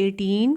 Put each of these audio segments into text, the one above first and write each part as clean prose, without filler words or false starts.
18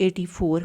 84।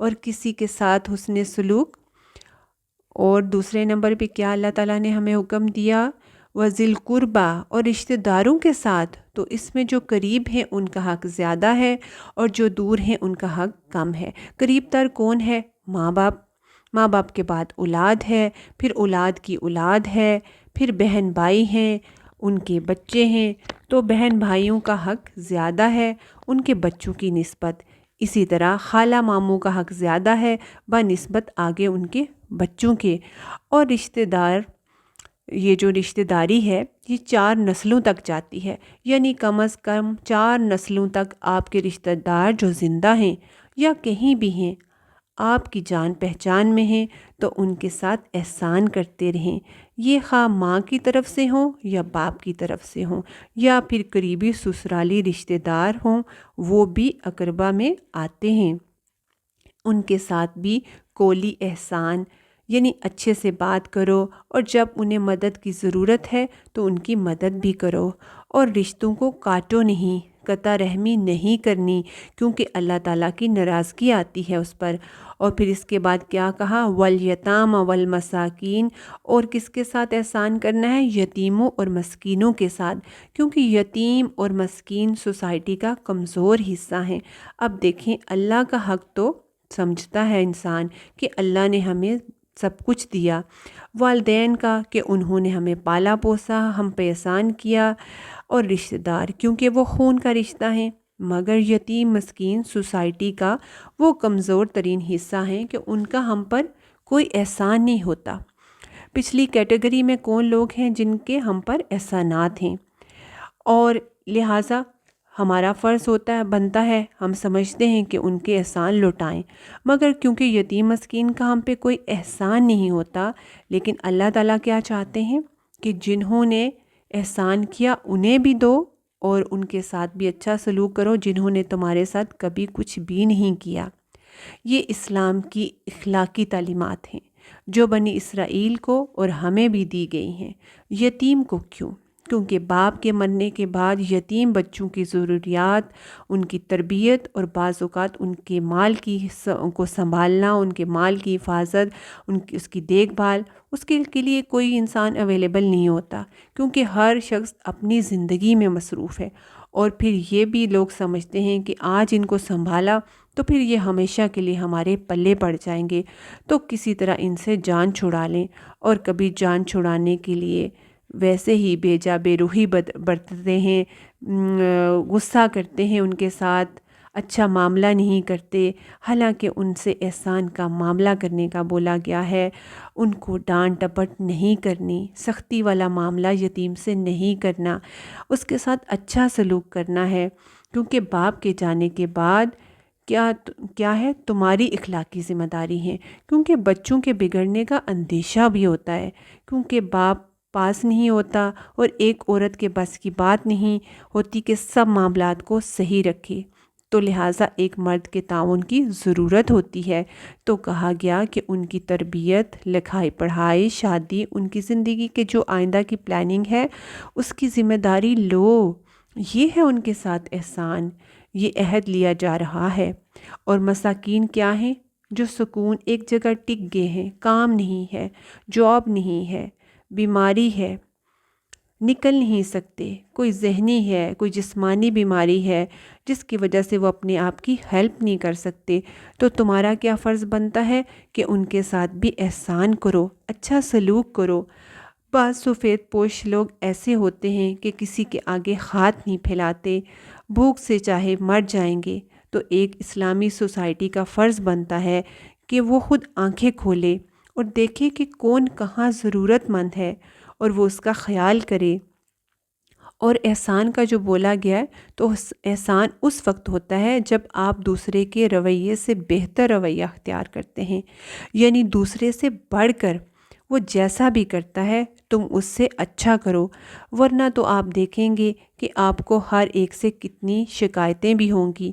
اور کسی کے ساتھ حسن سلوک۔ اور دوسرے نمبر پہ کیا اللہ تعالیٰ نے ہمیں حکم دیا، وذل قربا، اور رشتہ داروں کے ساتھ، تو اس میں جو قریب ہیں ان کا حق زیادہ ہے اور جو دور ہیں ان کا حق کم ہے۔ قریب تر کون ہے؟ ماں باپ، ماں باپ کے بعد اولاد ہے، پھر اولاد کی اولاد ہے، پھر بہن بھائی ہیں، ان کے بچے ہیں، تو بہن بھائیوں کا حق زیادہ ہے ان کے بچوں کی نسبت۔ اسی طرح خالہ ماموں کا حق زیادہ ہے بنسبت آگے ان کے بچوں کے۔ اور رشتہ دار، یہ جو رشتہ داری ہے یہ 4 نسلوں تک جاتی ہے، یعنی کم از کم 4 نسلوں تک آپ کے رشتہ دار جو زندہ ہیں یا کہیں بھی ہیں، آپ کی جان پہچان میں ہیں، تو ان کے ساتھ احسان کرتے رہیں۔ یہ خواہ ماں کی طرف سے ہوں یا باپ کی طرف سے ہوں یا پھر قریبی سسرالی رشتہ دار ہوں، وہ بھی اقربا میں آتے ہیں۔ ان کے ساتھ بھی کولی احسان، یعنی اچھے سے بات کرو، اور جب انہیں مدد کی ضرورت ہے تو ان کی مدد بھی کرو، اور رشتوں کو کاٹو نہیں، قطع رحمی نہیں کرنی، کیونکہ اللہ تعالیٰ کی ناراضگی آتی ہے اس پر۔ اور پھر اس کے بعد کیا کہا، والیتام والمساکین، اور کس کے ساتھ احسان کرنا ہے؟ یتیموں اور مسکینوں کے ساتھ، کیونکہ یتیم اور مسکین سوسائٹی کا کمزور حصہ ہیں۔ اب دیکھیں، اللہ کا حق تو سمجھتا ہے انسان کہ اللہ نے ہمیں سب کچھ دیا، والدین کا کہ انہوں نے ہمیں پالا پوسا، ہم پہ احسان کیا، اور رشتہ دار کیونکہ وہ خون کا رشتہ ہیں، مگر یتیم مسکین سوسائٹی کا وہ کمزور ترین حصہ ہیں کہ ان کا ہم پر کوئی احسان نہیں ہوتا۔ پچھلی کیٹیگری میں کون لوگ ہیں جن کے ہم پر احسانات ہیں، اور لہٰذا ہمارا فرض ہوتا ہے، بنتا ہے، ہم سمجھتے ہیں کہ ان کے احسان لوٹائیں، مگر کیونکہ یتیم مسکین کا ہم پہ کوئی احسان نہیں ہوتا، لیکن اللہ تعالیٰ کیا چاہتے ہیں کہ جنہوں نے احسان کیا انہیں بھی دو، اور ان کے ساتھ بھی اچھا سلوک کرو جنہوں نے تمہارے ساتھ کبھی کچھ بھی نہیں کیا۔ یہ اسلام کی اخلاقی تعلیمات ہیں جو بنی اسرائیل کو اور ہمیں بھی دی گئی ہیں۔ یتیم کو کیوں؟ کیونکہ باپ کے مرنے کے بعد یتیم بچوں کی ضروریات، ان کی تربیت اور بعض اوقات ان کے مال کو سنبھالنا، ان کے مال کی حفاظت، اس کی دیکھ بھال، اس کے لیے کوئی انسان اویلیبل نہیں ہوتا، کیونکہ ہر شخص اپنی زندگی میں مصروف ہے۔ اور پھر یہ بھی لوگ سمجھتے ہیں کہ آج ان کو سنبھالا تو پھر یہ ہمیشہ کے لیے ہمارے پلے پڑ جائیں گے، تو کسی طرح ان سے جان چھڑا لیں۔ اور کبھی جان چھڑانے کے لیے ویسے ہی بے جا بے روحی برتتے ہیں، غصہ کرتے ہیں ان کے ساتھ، اچھا معاملہ نہیں کرتے، حالانکہ ان سے احسان کا معاملہ کرنے کا بولا گیا ہے۔ ان کو ڈانٹ ٹپٹ نہیں کرنی، سختی والا معاملہ یتیم سے نہیں کرنا، اس کے ساتھ اچھا سلوک کرنا ہے، کیونکہ باپ کے جانے کے بعد کیا ہے؟ تمہاری اخلاقی ذمہ داری ہے، کیونکہ بچوں کے بگڑنے کا اندیشہ بھی ہوتا ہے، کیونکہ باپ پاس نہیں ہوتا، اور ایک عورت کے بس کی بات نہیں ہوتی کہ سب معاملات کو صحیح رکھے، تو لہٰذا ایک مرد کے تعاون کی ضرورت ہوتی ہے۔ تو کہا گیا کہ ان کی تربیت، لکھائی پڑھائی، شادی، ان کی زندگی کے جو آئندہ کی پلاننگ ہے اس کی ذمہ داری لو، یہ ہے ان کے ساتھ احسان، یہ عہد لیا جا رہا ہے۔ اور مساکین کیا ہیں؟ جو سکون ایک جگہ ٹک گئے ہیں، کام نہیں ہے، جاب نہیں ہے، بیماری ہے، نکل نہیں سکتے، کوئی ذہنی ہے، کوئی جسمانی بیماری ہے جس کی وجہ سے وہ اپنے آپ کی ہیلپ نہیں کر سکتے، تو تمہارا کیا فرض بنتا ہے کہ ان کے ساتھ بھی احسان کرو، اچھا سلوک کرو۔ بعض سفید پوش لوگ ایسے ہوتے ہیں کہ کسی کے آگے ہاتھ نہیں پھیلاتے، بھوک سے چاہے مر جائیں گے، تو ایک اسلامی سوسائٹی کا فرض بنتا ہے کہ وہ خود آنکھیں کھولے اور دیکھے کہ کون کہاں ضرورت مند ہے اور وہ اس کا خیال کرے۔ اور احسان کا جو بولا گیا ہے، تو احسان اس وقت ہوتا ہے جب آپ دوسرے کے رویے سے بہتر رویہ اختیار کرتے ہیں، یعنی دوسرے سے بڑھ کر وہ جیسا بھی کرتا ہے تم اس سے اچھا کرو، ورنہ تو آپ دیکھیں گے کہ آپ کو ہر ایک سے کتنی شکایتیں بھی ہوں گی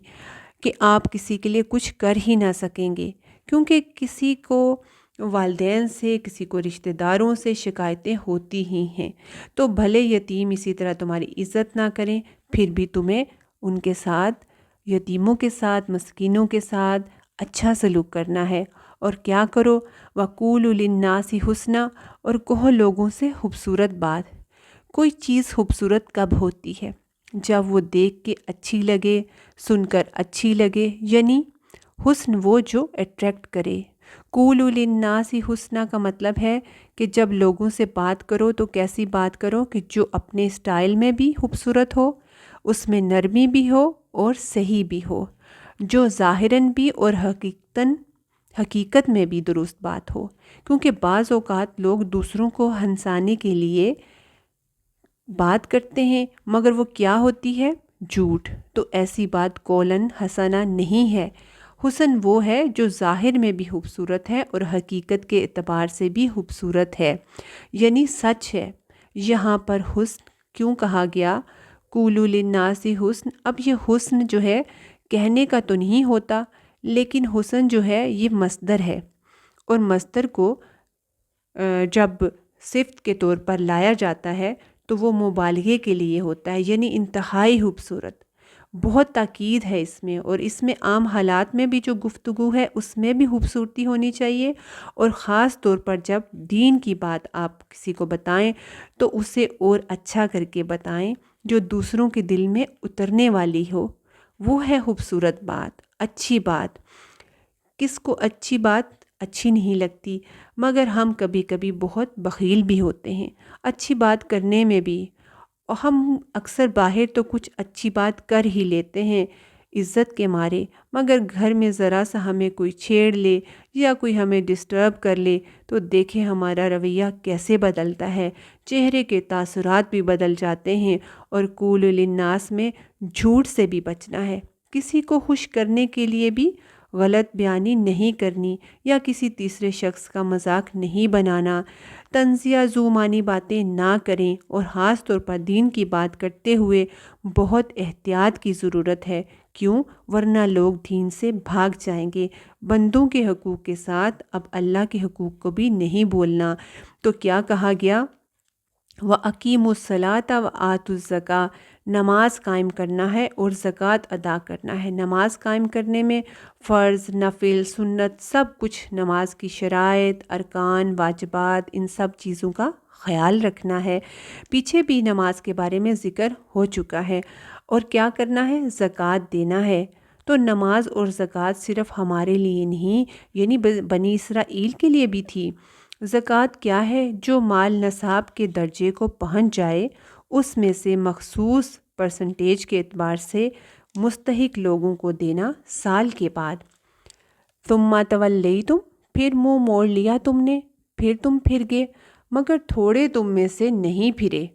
کہ آپ کسی کے لیے کچھ کر ہی نہ سکیں گے، کیونکہ کسی کو والدین سے، کسی کو رشتہ داروں سے شکایتیں ہوتی ہی ہیں۔ تو بھلے یتیم اسی طرح تمہاری عزت نہ کریں، پھر بھی تمہیں ان کے ساتھ، یتیموں کے ساتھ، مسکینوں کے ساتھ اچھا سلوک کرنا ہے۔ اور کیا کرو؟ وَقُولُوا لِلنَّاسِ حُسْنًا، اور کہو لوگوں سے خوبصورت بات۔ کوئی چیز خوبصورت کب ہوتی ہے؟ جب وہ دیکھ کے اچھی لگے، سن کر اچھی لگے، یعنی حسن وہ جو اٹریکٹ کرے۔ قُولُوا لِلنَّاسِ حُسْنًا کا مطلب ہے کہ جب لوگوں سے بات کرو تو کیسی بات کرو کہ جو اپنے سٹائل میں بھی خوبصورت ہو، اس میں نرمی بھی ہو اور صحیح بھی ہو، جو ظاہراً بھی اور حقیقت میں بھی درست بات ہو۔ کیونکہ بعض اوقات لوگ دوسروں کو ہنسانے کے لیے بات کرتے ہیں، مگر وہ کیا ہوتی ہے؟ جھوٹ۔ تو ایسی بات قولاً حسنہ نہیں ہے۔ حسن وہ ہے جو ظاہر میں بھی خوبصورت ہے اور حقیقت کے اعتبار سے بھی خوبصورت ہے، یعنی سچ ہے۔ یہاں پر حسن کیوں کہا گیا؟ قُولُوا لِلنَّاسِ حسن۔ اب یہ حسن جو ہے کہنے کا تو نہیں ہوتا، لیکن حسن جو ہے یہ مصدر ہے، اور مصدر کو جب صفت کے طور پر لایا جاتا ہے تو وہ مبالغے کے لیے ہوتا ہے، یعنی انتہائی خوبصورت۔ بہت تاکید ہے اس میں، اور اس میں عام حالات میں بھی جو گفتگو ہے اس میں بھی خوبصورتی ہونی چاہیے، اور خاص طور پر جب دین کی بات آپ کسی کو بتائیں تو اسے اور اچھا کر کے بتائیں، جو دوسروں کے دل میں اترنے والی ہو۔ وہ ہے خوبصورت بات، اچھی بات۔ کس کو اچھی بات اچھی نہیں لگتی؟ مگر ہم کبھی کبھی بہت بخیل بھی ہوتے ہیں اچھی بات کرنے میں بھی، اور ہم اکثر باہر تو کچھ اچھی بات کر ہی لیتے ہیں عزت کے مارے، مگر گھر میں ذرا سا ہمیں کوئی چھیڑ لے یا کوئی ہمیں ڈسٹرب کر لے تو دیکھیں ہمارا رویہ کیسے بدلتا ہے، چہرے کے تاثرات بھی بدل جاتے ہیں۔ اور قُولُوا لِلنَّاسِ میں جھوٹ سے بھی بچنا ہے، کسی کو خوش کرنے کے لیے بھی غلط بیانی نہیں کرنی، یا کسی تیسرے شخص کا مذاق نہیں بنانا، طنزیہ ذو معنی باتیں نہ کریں، اور خاص طور پر دین کی بات کرتے ہوئے بہت احتیاط کی ضرورت ہے۔ کیوں؟ ورنہ لوگ دین سے بھاگ جائیں گے۔ بندوں کے حقوق کے ساتھ اب اللہ کے حقوق کو بھی نہیں بولنا۔ تو کیا کہا گیا؟ وَأَقِیمُوا الصَّلَاةَ وَآتُوا الزَّکَاةَ، نماز قائم کرنا ہے اور زکوٰۃ ادا کرنا ہے۔ نماز قائم کرنے میں فرض، نفل، سنت سب کچھ، نماز کی شرائط، ارکان، واجبات، ان سب چیزوں کا خیال رکھنا ہے۔ پیچھے بھی نماز کے بارے میں ذکر ہو چکا ہے۔ اور کیا کرنا ہے؟ زکوٰۃ دینا ہے۔ تو نماز اور زکوٰۃ صرف ہمارے لیے نہیں، یعنی بنی اسرائیل کے لیے بھی تھی۔ زکوٰۃ کیا ہے؟ جو مال نصاب کے درجے کو پہنچ جائے اس میں سے مخصوص پرسنٹیج کے اعتبار سے مستحق لوگوں کو دینا سال کے بعد۔ ثم تولیتم، پھر منہ موڑ لیا تم نے، پھر تم پھر گئے، مگر تھوڑے تم میں سے نہیں پھرے،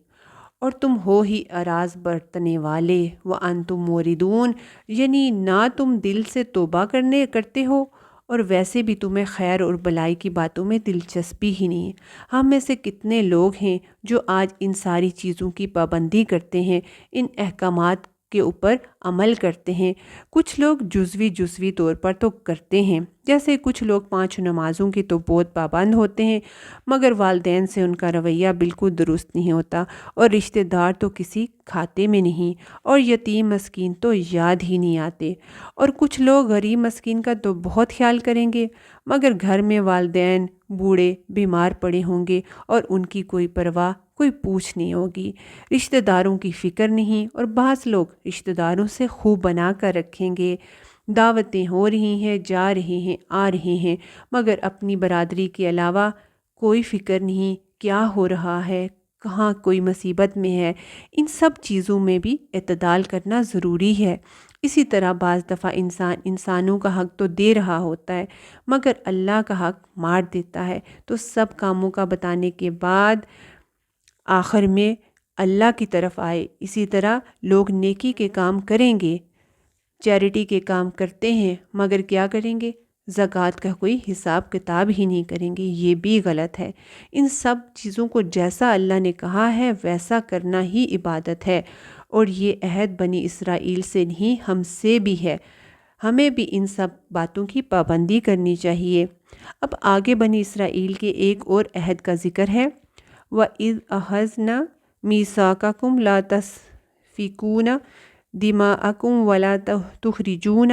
اور تم ہو ہی اراض برتنے والے۔ وانتم موردون، یعنی نہ تم دل سے توبہ کرتے ہو، اور ویسے بھی تمہیں خیر اور بلائی کی باتوں میں دلچسپی ہی نہیں ہے۔ ہم میں سے کتنے لوگ ہیں جو آج ان ساری چیزوں کی پابندی کرتے ہیں، ان احکامات کے اوپر عمل کرتے ہیں۔ کچھ لوگ جزوی طور پر تو کرتے ہیں، جیسے کچھ لوگ 5 نمازوں کے تو بہت پابند ہوتے ہیں، مگر والدین سے ان کا رویہ بالکل درست نہیں ہوتا، اور رشتہ دار تو کسی کھاتے میں نہیں، اور یتیم مسکین تو یاد ہی نہیں آتے۔ اور کچھ لوگ غریب مسکین کا تو بہت خیال کریں گے، مگر گھر میں والدین بوڑھے بیمار پڑے ہوں گے اور ان کی کوئی پرواہ، کوئی پوچھ نہیں ہوگی، رشتہ داروں کی فکر نہیں، اور بعض لوگ رشتہ داروں سے خوب بنا کر رکھیں گے، دعوتیں ہو رہی ہیں، جا رہے ہیں، آ رہے ہیں، مگر اپنی برادری کے علاوہ کوئی فکر نہیں کیا ہو رہا ہے، کہاں کوئی مصیبت میں ہے۔ ان سب چیزوں میں بھی اعتدال کرنا ضروری ہے۔ اسی طرح بعض دفعہ انسانوں کا حق تو دے رہا ہوتا ہے، مگر اللہ کا حق مار دیتا ہے۔ تو سب کاموں کا بتانے کے بعد آخر میں اللہ کی طرف آئے۔ اسی طرح لوگ نیکی کے کام کریں گے، چیریٹی کے کام کرتے ہیں، مگر کیا کریں گے؟ زکوٰۃ کا کوئی حساب کتاب ہی نہیں کریں گے، یہ بھی غلط ہے۔ ان سب چیزوں کو جیسا اللہ نے کہا ہے ویسا کرنا ہی عبادت ہے، اور یہ عہد بنی اسرائیل سے نہیں ہم سے بھی ہے، ہمیں بھی ان سب باتوں کی پابندی کرنی چاہیے۔ اب آگے بنی اسرائیل کے ایک اور عہد کا ذکر ہے۔ وَإِذْ أَخَذْنَا مِيثَاقَكُمْ لَا تَسْفِكُونَ دِمَاءَكُمْ وَلَا تُخْرِجُونَ